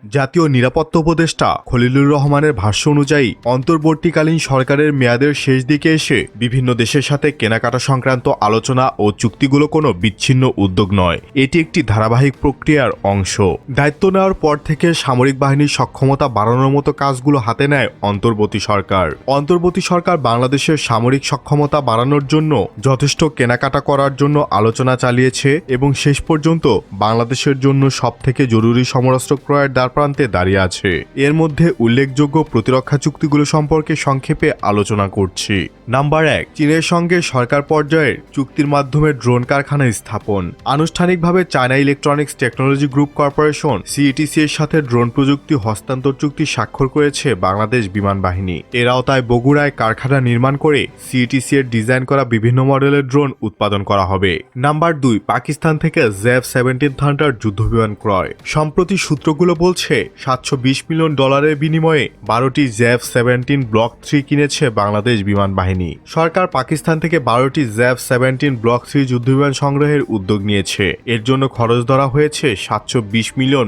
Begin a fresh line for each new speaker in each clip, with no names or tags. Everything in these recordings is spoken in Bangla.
জাতীয় নিরাপত্তা উপদেষ্টা খলিলুর রহমানের ভাষ্য অনুযায়ী অন্তর্বর্তীকালীন সরকারের মেয়াদের শেষ দিকে এসে বিভিন্ন দেশের সাথে কেনাকাটা সংক্রান্ত আলোচনা ও চুক্তিগুলো কোনো বিচ্ছিন্ন উদ্যোগ নয়, এটি একটি ধারাবাহিক প্রক্রিয়ার অংশ। দায়িত্ব নেওয়ার পর থেকে সামরিক বাহিনীর সক্ষমতা বাড়ানোর মতো কাজগুলো হাতে নেয় অন্তর্বর্তী সরকার। অন্তর্বর্তী সরকার বাংলাদেশের সামরিক সক্ষমতা বাড়ানোর জন্য যথেষ্ট কেনাকাটা করার জন্য আলোচনা চালিয়েছে এবং শেষ পর্যন্ত বাংলাদেশের জন্য সবথেকে জরুরি সমরাস্ত্র ক্রয়ের দ্বারপ্রান্তে দাঁড়িয়ে আছে। এর মধ্যে উল্লেখযোগ্য প্রতিরক্ষা চুক্তিগুলো সম্পর্কে সংক্ষেপে আলোচনা করছি। নাম্বার 1, চীনের সঙ্গে সরকার পর্যায়ের চুক্তির মাধ্যমে ড্রোন কারখানা স্থাপন। আনুষ্ঠানিকভাবে China electronics technology group corporation সিইটিসি এর সাথে ড্রোন প্রযুক্তি হস্তান্তর চুক্তি স্বাক্ষর করেছে বাংলাদেশ বিমান বাহিনী। এর আওতায় বগুড়ায় কারখানা নির্মাণ করে সিইটিসি এর ডিজাইন করা বিভিন্ন মডেলের ড্রোন উৎপাদন করা হবে। নাম্বার 2, পাকিস্তান থেকে ZF-17 থান্ডার যুদ্ধবিমান ক্রয়। সম্প্রতি সূত্রগুলো বলছে $720 মিলিয়ন বিনিময়ে 12টি ZF-17 ব্লক 3 কিনেছে বাংলাদেশ বিমান বাহিনী। সরকার পাকিস্তান থেকে 12টি ZF-17 ব্লক 3 যুদ্ধবিমান সংগ্রহের উদ্যোগ নিয়েছে। এর জন্য খরচ ধরা হয়েছে $720 মিলিয়ন।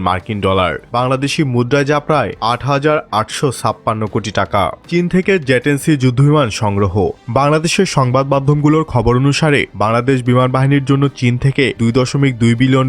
বাংলাদেশি মুদ্রায় যা প্রায় 8,856 কোটি টাকা। চীন থেকে জেটেন্সি যুদ্ধবিমান সংগ্রহ। বাংলাদেশের সংবাদ মাধ্যমগুলোর খবর অনুসারে বাংলাদেশ বিমান বাহিনীর জন্য চীন থেকে $2.2 বিলিয়ন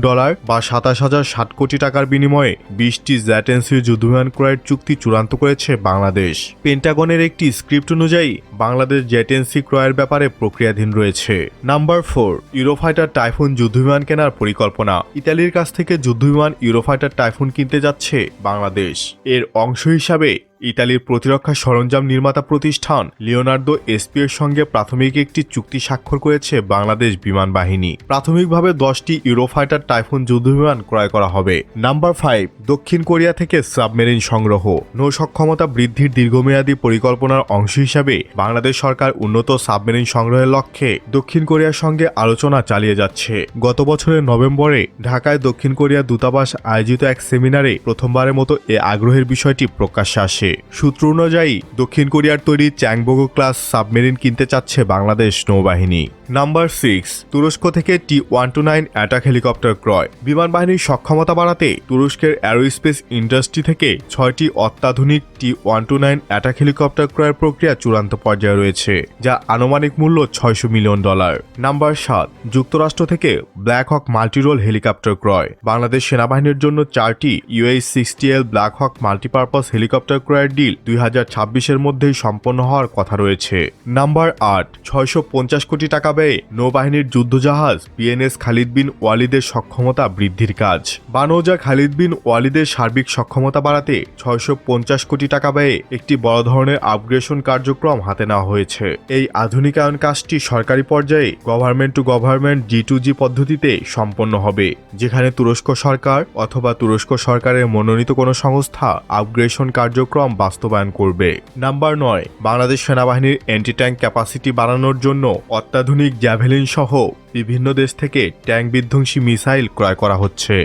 বা 27,060 কোটি টাকার বিনিময়ে 20টি জেটেন্সি যুদ্ধবিমান ক্রয়ের চুক্তি চূড়ান্ত করেছে বাংলাদেশ। পেন্টাগনের একটি স্ক্রিপ্ট অনুযায়ী বাংলাদেশ জেটেন্সি ক্রয়ের ব্যাপারে প্রক্রিয়াধীন রয়েছে। নাম্বার 4, ইউরোফাইটার টাইফুন যুদ্ধবিমান কেনার পরিকল্পনা। ইতালির কাছ থেকে যুদ্ধবিমান ইউরোফাইটার টাইফুন কিনতে যাচ্ছে বাংলাদেশ। এর অংশ হিসাবে ইতালির প্রতিরক্ষা সরঞ্জাম নির্মাতা প্রতিষ্ঠান লিওনার্দো এসপি এর সঙ্গে প্রাথমিক একটি চুক্তি স্বাক্ষর করেছে বাংলাদেশ বিমান বাহিনী। প্রাথমিকভাবে 10টি ইউরোফাইটার টাইফুন যুদ্ধবিমান ক্রয় করা হবে। নাম্বার 5, দক্ষিণ কোরিয়া থেকে সাবমেরিন সংগ্রহ। নৌ সক্ষমতা বৃদ্ধির দীর্ঘমেয়াদী পরিকল্পনার অংশ হিসাবে বাংলাদেশ সরকার উন্নত সাবমেরিন সংগ্রহের লক্ষ্যে দক্ষিণ কোরিয়ার সঙ্গে আলোচনা চালিয়ে যাচ্ছে। গত বছরের নভেম্বরে ঢাকায় দক্ষিণ কোরিয়া দূতাবাস আয়োজিত এক সেমিনারে প্রথমবারের মতো এ আগ্রহের বিষয়টি প্রকাশ্যে আসে। সূত্র অনুযায়ী দক্ষিণ কোরিয়ার তৈরি চ্যাংবোগো ক্লাস সাবমেরিন কিনতে চাচ্ছে বাংলাদেশ নৌবাহিনী। নাম্বার 6, তুরস্ক থেকে T-129 অ্যাটাক হেলিকপ্টার ক্রয়। বিমান বাহিনীর সক্ষমতা বাড়াতে তুরস্কের অ্যারোস্পেস ইন্ডাস্ট্রি থেকে 6টি অত্যাধুনিক T-129 অ্যাটাক হেলিকপ্টার ক্রয়ের প্রক্রিয়া চূড়ান্ত পর্যায়ে রয়েছে, যা আনুমানিক মূল্য $600 মিলিয়ন। নাম্বার 7, যুক্তরাষ্ট্র থেকে ব্ল্যাক হক মাল্টিরোল হেলিকপ্টার ক্রয়। বাংলাদেশ সেনাবাহিনীর জন্য 4টি UH-60L ব্ল্যাক হক মাল্টিপারপাস হেলিকপ্টার ক্রয়ের ডিল 2026-এর মধ্যেই সম্পন্ন হওয়ার কথা রয়েছে। নাম্বার 8, 650 কোটি টাকা ব্যয়ে নৌবাহিনীর যুদ্ধজাহাজ PNS খালিদ বিন ওয়ালিদের সক্ষমতা বৃদ্ধির কাজ। বানৌজা খালিদ বিন ওয়ালিদের সার্বিক সক্ষমতা বাড়াতে 650 কোটি টাকা ব্যয়ে একটি বড় ধরনের আপগ্রেডেশন কার্যক্রম হাতে নেওয়া হয়েছে। এই আধুনিকায়ন কাজটি সরকারি পর্যায়ে গভর্নমেন্ট টু গভর্নমেন্ট G2G পদ্ধতিতে সম্পন্ন হবে, যেখানে তুরস্ক সরকার অথবা তুরস্ক সরকারের মনোনীত কোনো সংস্থা আপগ্রেডেশন কার্যক্রম বাস্তবায়ন করবে। নাম্বার 9, বাংলাদেশ সেনাবাহিনীর অ্যান্টি ট্যাঙ্ক ক্যাপাসিটি বাড়ানোর জন্য অত্যাধুনিক জ্যাভেলিন সহ বিভিন্ন দেশ থেকে ট্যাঙ্ক বিধ্বংসী মিসাইল ক্রয় করা হচ্ছে।